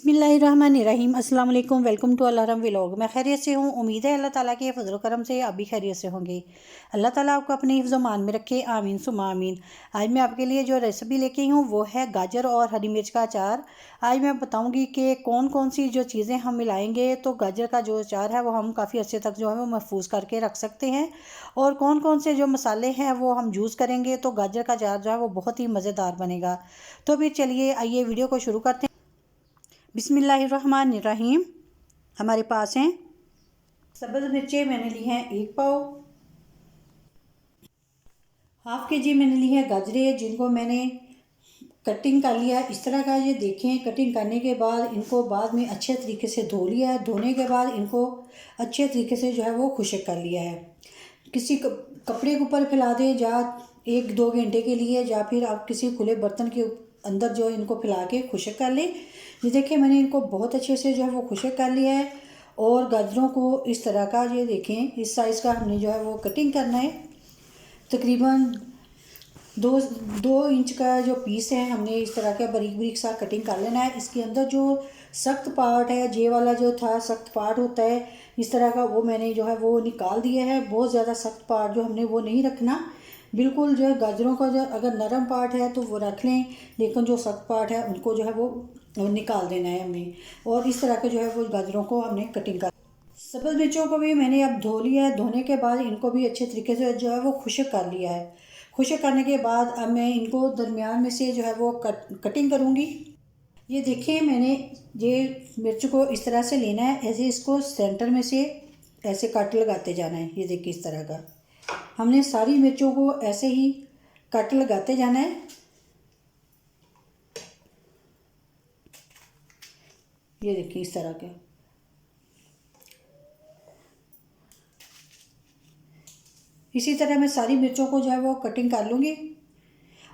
बिस्मिल्लाहिर्रहमानिर्रहीम अस्सलाम वालेकुम। वेलकम टू अल्लाहरम व्लॉग। मैं खैरियत से हूँ। उम्मीद है अल्लाह ताला के फजल करम से आप भी खैरियत से होंगे। अल्लाह ताला आपको अपने हिफ्ज़ मान में रखे, आमीन सुमा आमीन। आज मैं आपके लिए जो रेसिपी लेके आई हूँ वो है गाजर और हरी मिर्च का अचार। आज मैं बताऊँगी कि कौन कौन सी जो चीज़ें हम मिलाएंगे तो गाजर का जो अचार है वो हम काफ़ी अर्से तक जो है वो महफूज करके रख सकते हैं, और कौन कौन से जो मसाले हैं वो हम यूज़ करेंगे तो गाजर का अचार जो है वो बहुत ही मज़ेदार बनेगा। तो फिर चलिए आइए वीडियो को शुरू करते हैं। बिस्मिल्लाहिर्रहमानिर्रहीम। हमारे पास हैं सब्ज़ मिर्चें, मैंने ली हैं 1 पाव। हाफ़ के जी मैंने ली है गाजरें, जिनको मैंने कटिंग कर लिया है इस तरह का। ये देखें, कटिंग करने के बाद इनको बाद में अच्छे तरीके से धो लिया है। धोने के बाद इनको अच्छे तरीके से जो है वो खुश्क कर लिया है। किसी कपड़े के ऊपर फैला दें या 1-2 घंटे के लिए, या फिर आप किसी खुले बर्तन के अंदर जो इनको फैला के खुश्क कर लें। ये देखिए मैंने इनको बहुत अच्छे से जो है वो खुश्क कर लिया है। और गाजरों को इस तरह का, ये देखें इस साइज़ का हमने जो है वो कटिंग करना है। तकरीबन 2 इंच का जो पीस है हमने इस तरह का बारीक बारीक सा कटिंग कर लेना है। इसके अंदर जो सख्त पार्ट है, जे वाला जो था सख्त पार्ट होता है इस तरह का, वो मैंने जो है वो निकाल दिया है। बहुत ज़्यादा सख्त पार्ट जो हमने वो नहीं रखना। बिल्कुल जो है गाजरों का जो अगर नरम पार्ट है तो वो रख लें, लेकिन जो सख्त पार्ट है उनको जो है वो निकाल देना है हमने। और इस तरह के जो है वो गाजरों को हमने कटिंग कर। सब्ज़ मिर्चों को भी मैंने अब धो लिया है। धोने के बाद इनको भी अच्छे तरीके से जो है वो खुश्क कर लिया है। खुश्क करने के बाद अब मैं इनको दरमियान में से जो है वो कटिंग करूँगी। ये देखिए मैंने ये मिर्च को इस तरह से लेना है, ऐसे इसको सेंटर में से ऐसे कट लगाते जाना है। ये देखिए इस तरह का हमने सारी मिर्चों को ऐसे ही कट लगाते जाना है। ये देखिए इस तरह के। इसी तरह मैं सारी मिर्चों को जो है वो कटिंग कर लूँगी।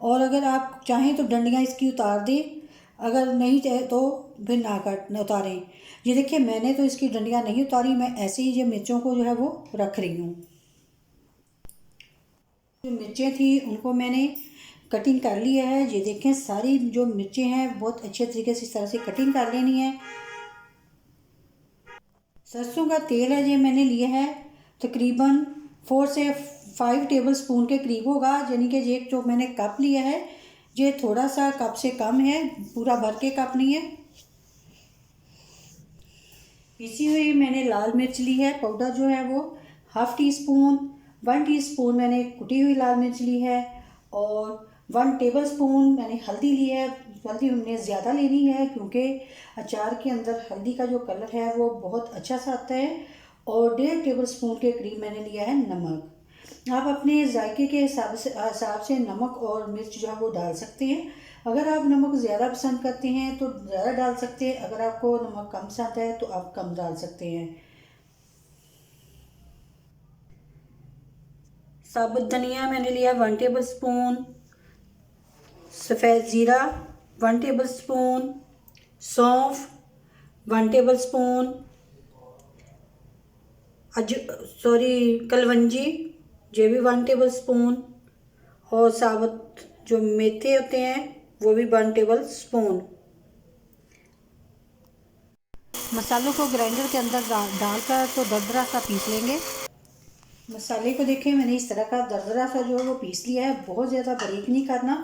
और अगर आप चाहें तो डंडियाँ इसकी उतार दें, अगर नहीं चाहे तो फिर ना उतारें। ये देखिए मैंने तो इसकी डंडियाँ नहीं उतारी, मैं ऐसे ही ये मिर्चों को जो है वो रख रही हूँ। जो मिर्चें थी उनको मैंने कटिंग कर लिया है। ये देखें सारी जो मिर्चें हैं बहुत अच्छे तरीके से इस तरह से कटिंग कर लेनी है। सरसों का तेल है ये मैंने लिया है तकरीबन 4 से 5 टेबल स्पून के करीब होगा। यानी कि ये जो मैंने कप लिया है ये थोड़ा सा कप से कम है, पूरा भर के कप नहीं है। पीसी हुई मैंने लाल मिर्च ली है पाउडर जो है वो हाफ़ टी स्पून। 1 टीस्पून मैंने कुटी हुई लाल मिर्च ली है। और 1 टेबल स्पून मैंने हल्दी ली है। हल्दी हमने ज़्यादा लेनी है क्योंकि अचार के अंदर हल्दी का जो कलर है वो बहुत अच्छा सा आता है। और 1.5 टेबल स्पून के करीब मैंने लिया है नमक। आप अपने जायके के हिसाब से नमक और मिर्च जो है वो डाल सकते हैं। अगर आप नमक ज़्यादा पसंद करते हैं तो ज़्यादा डाल सकते हैं, अगर आपको नमक कम पसंद है तो आप कम डाल सकते हैं। साबुत धनिया मैंने लिया 1 टेबल स्पून, सफ़ेद ज़ीरा 1 टेबल स्पून, सौंफ 1 टेबल स्पून, कलवंजी ये भी 1 टेबल स्पून, और साबुत जो मेथे होते हैं वो भी 1 टेबल स्पून। मसालों को ग्राइंडर के अंदर डालकर तो दरदरा सा पीस लेंगे। मसाले को देखें मैंने इस तरह का दरदरा सा जो है वो पीस लिया है। बहुत ज़्यादा बारीक नहीं करना,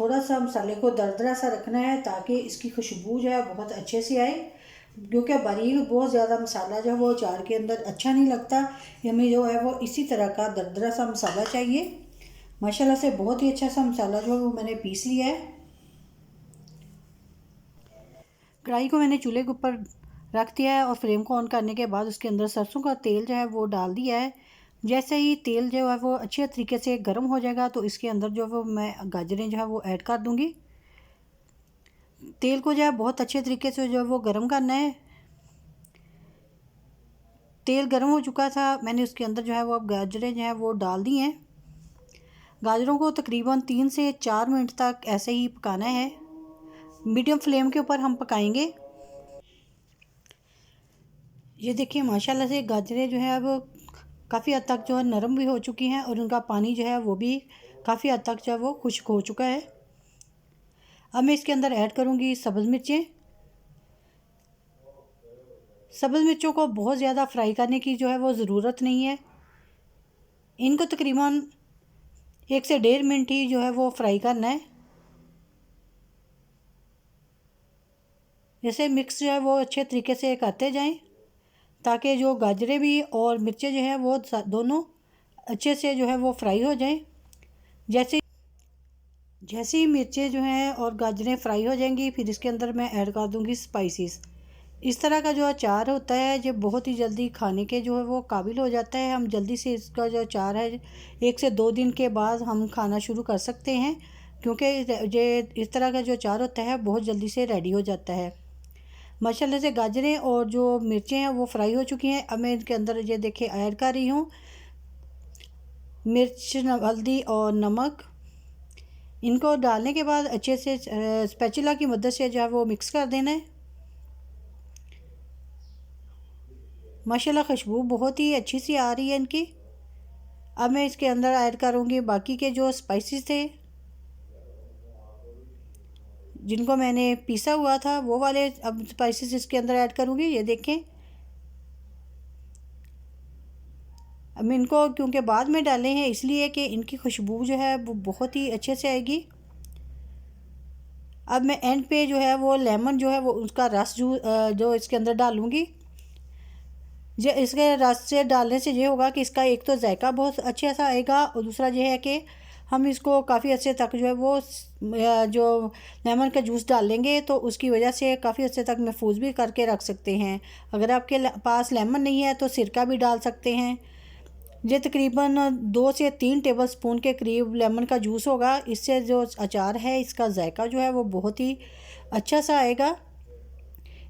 थोड़ा सा मसाले को दरदरा सा रखना है ताकि इसकी खुशबू जो है बहुत अच्छे से आए। क्योंकि बारीक बहुत ज़्यादा मसाला जो है वो अचार के अंदर अच्छा नहीं लगता। हमें जो है वो इसी तरह का दरदरा सा मसाला चाहिए। माशाल्लाह से बहुत ही अच्छा सा मसाला जो है वो मैंने पीस लिया है। कढ़ाई को मैंने चूल्हे के ऊपर रख दिया है और फ्लेम को ऑन करने के बाद उसके अंदर सरसों का तेल जो है वो डाल दिया है। जैसे ही तेल जो है वो अच्छे तरीके से गर्म हो जाएगा तो इसके अंदर जो है वो मैं गाजरें जो है वो ऐड कर दूंगी। तेल को जो है बहुत अच्छे तरीके से जो है वो गर्म करना है। तेल गर्म हो चुका था, मैंने उसके अंदर जो है वो अब गाजरें जो है वो डाल दी हैं। गाजरों को तकरीबन 3 से 4 मिनट तक ऐसे ही पकाना है। मीडियम फ्लेम के ऊपर हम पकाएंगे। ये देखिए माशाल्लाह से गाजरें जो है अब काफ़ी हद तक जो है नरम भी हो चुकी हैं और उनका पानी जो है वो भी काफ़ी हद तक जो है वो खुश्क हो चुका है। अब मैं इसके अंदर ऐड करूँगी सब्ज़ मिर्चें। सब्ज़ मिर्चों को बहुत ज़्यादा फ्राई करने की जो है वो ज़रूरत नहीं है। इनको तकरीबन 1 से 1.5 मिनट ही जो है वो फ्राई करना है। जैसे मिक्स जो है वो अच्छे तरीके से करते जाएं ताकि जो गाजरें भी और मिर्चें जो है वो दोनों अच्छे से जो है वो फ्राई हो जाएं। जैसे जैसे ही मिर्चें जो हैं और गाजरें फ्राई हो जाएंगी, फिर इसके अंदर मैं ऐड कर दूंगी स्पाइसेस। इस तरह का जो अचार होता है जो बहुत ही जल्दी खाने के जो है वो काबिल हो जाता है। हम जल्दी से इसका जो अचार है 1 से 2 दिन के बाद हम खाना शुरू कर सकते हैं, क्योंकि ये इस तरह का जो अचार होता है बहुत जल्दी से रेडी हो जाता है। माशाल्लाह से गाजरें और जो मिर्चें हैं वो फ्राई हो चुकी हैं। अब मैं इनके अंदर ये देखिए ऐड कर रही हूँ मिर्च, हल्दी और नमक। इनको डालने के बाद अच्छे से स्पैचुला की मदद से जो है वो मिक्स कर देना है। माशाल्लाह खुशबू बहुत ही अच्छी सी आ रही है इनकी। अब मैं इसके अंदर ऐड करूँगी बाकी के जो स्पाइसेस थे जिनको मैंने पीसा हुआ था, वो वाले अब स्पाइसेस इसके अंदर ऐड करूँगी। ये देखें, अब मैं इनको क्योंकि बाद में डाले हैं इसलिए कि इनकी खुशबू जो है वो बहुत ही अच्छे से आएगी। अब मैं एंड पे जो है वो लेमन जो है वो उसका रस जो इसके अंदर डालूँगी। जो इसके रस से डालने से ये होगा कि इसका एक तो जायका बहुत अच्छा सा आएगा और दूसरा ये है कि हम इसको काफ़ी अच्छे तक जो है वो जो लेमन का जूस डालेंगे तो उसकी वजह से काफ़ी अच्छे तक महफूज भी करके रख सकते हैं। अगर आपके पास लेमन नहीं है तो सिरका भी डाल सकते हैं। ये तकरीबन 2 से 3 टेबल स्पून के करीब लेमन का जूस होगा। इससे जो अचार है इसका जायका जो है वो बहुत ही अच्छा सा आएगा।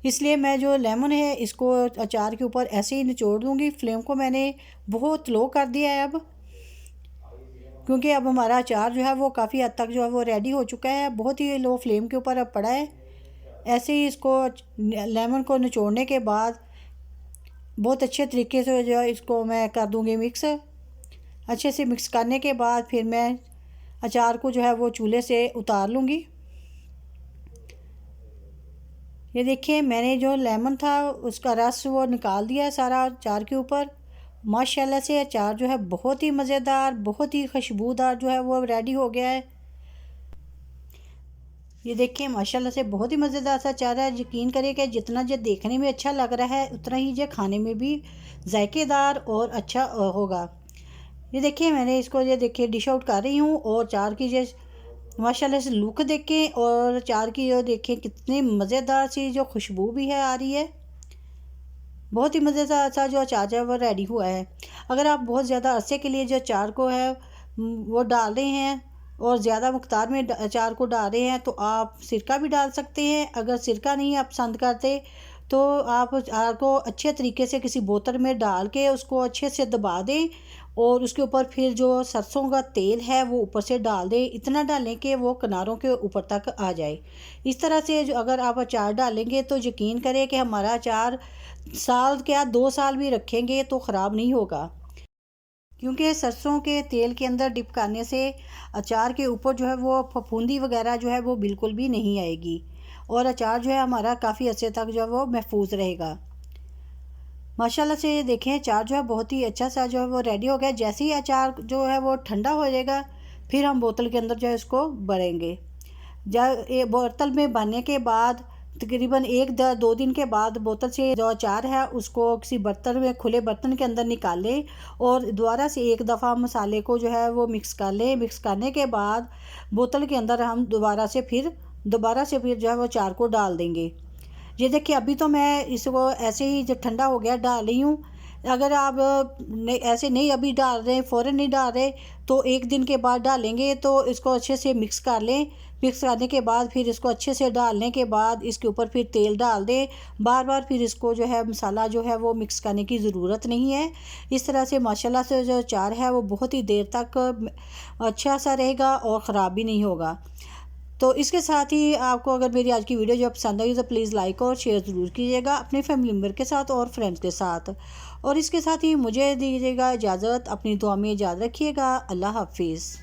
इसलिए मैं जो लेमन है इसको अचार के ऊपर ऐसे ही निचोड़ दूँगी। फ्लेम को मैंने बहुत लो कर दिया है अब, क्योंकि अब हमारा अचार जो है वो काफ़ी हद तक जो है वो रेडी हो चुका है। बहुत ही लो फ्लेम के ऊपर अब पड़ा है। ऐसे ही इसको लेमन को निचोड़ने के बाद बहुत अच्छे तरीके से जो है इसको मैं कर दूँगी मिक्स। अच्छे से मिक्स करने के बाद फिर मैं अचार को जो है वो चूल्हे से उतार लूँगी। ये देखिए मैंने जो लेमन था उसका रस वो निकाल दिया है सारा अचार के ऊपर। माशाल्लाह से अचार जो है बहुत ही मज़ेदार, बहुत ही खुशबूदार जो है वो रेडी हो गया है। ये देखिए माशाल्लाह से बहुत ही मज़ेदार सा अचार है। यकीन करिए कि जितना ये देखने में अच्छा लग रहा है उतना ही ये खाने में भी जायकेदार और अच्छा होगा। ये देखिए मैंने इसको ये देखिए डिश आउट कर रही हूँ और अचार की ये माशाल्लाह से लुक देखें और अचार की जो देखें कितनी मज़ेदार सी जो खुशबू भी है आ रही है। बहुत ही मज़ेदार सा जो अचार है वो रेडी हुआ है। अगर आप बहुत ज़्यादा अरसे के लिए जो अचार को है वो डाल रहे हैं और ज़्यादा मकदार में अचार को डाल रहे हैं तो आप सिरका भी डाल सकते हैं। अगर सिरका नहीं आप पसंद करते तो आप अचार को अच्छे तरीके से किसी बोतल में डाल के उसको अच्छे से दबा दें और उसके ऊपर फिर जो सरसों का तेल है वो ऊपर से डाल दें। इतना डालें कि वो किनारों के ऊपर तक आ जाए। इस तरह से जो अगर आप अचार डालेंगे तो यकीन करें कि हमारा अचार साल क्या 2 साल भी रखेंगे तो ख़राब नहीं होगा, क्योंकि सरसों के तेल के अंदर डिप करने से अचार के ऊपर जो है वो फफूंदी वगैरह जो है वो बिल्कुल भी नहीं आएगी और अचार जो है हमारा काफ़ी अच्छे तक जो है वो महफूज रहेगा। माशाल्लाह से देखें अचार जो है बहुत ही अच्छा सा जो है वो रेडी हो गया। जैसे ही अचार जो है वो ठंडा हो जाएगा फिर हम बोतल के अंदर जो है इसको भरेंगे। जब ये बोतल में भरने के बाद तकरीबन 1-2 दिन के बाद बोतल से जो अचार है उसको किसी बर्तन में, खुले बर्तन के अंदर निकाल लें और दोबारा से एक दफ़ा मसाले को जो है वो मिक्स कर लें। मिक्स करने के बाद बोतल के अंदर हम दोबारा से फिर जो है वो अचार को डाल देंगे। ये देखिए अभी तो मैं इसको ऐसे ही जब ठंडा हो गया डाल रही हूँ। अगर आप ऐसे नहीं अभी डाल रहे, फ़ौरन नहीं डाल रहे तो 1 दिन के बाद डालेंगे तो इसको अच्छे से मिक्स कर लें। मिक्स करने के बाद फिर इसको अच्छे से डालने के बाद इसके ऊपर फिर तेल डाल दें। बार बार फिर इसको जो है मसाला जो है वो मिक्स करने की ज़रूरत नहीं है। इस तरह से माशाल्लाह से जो अचार है वो बहुत ही देर तक अच्छा सा रहेगा और ख़राब भी नहीं होगा। तो इसके साथ ही आपको अगर मेरी आज की वीडियो जो पसंद आई तो प्लीज़ लाइक और शेयर ज़रूर कीजिएगा अपने फैमिली मेम्बर के साथ और फ्रेंड्स के साथ। और इसके साथ ही मुझे दीजिएगा इजाज़त। अपनी दुआ में याद रखिएगा। अल्लाह हाफिज़।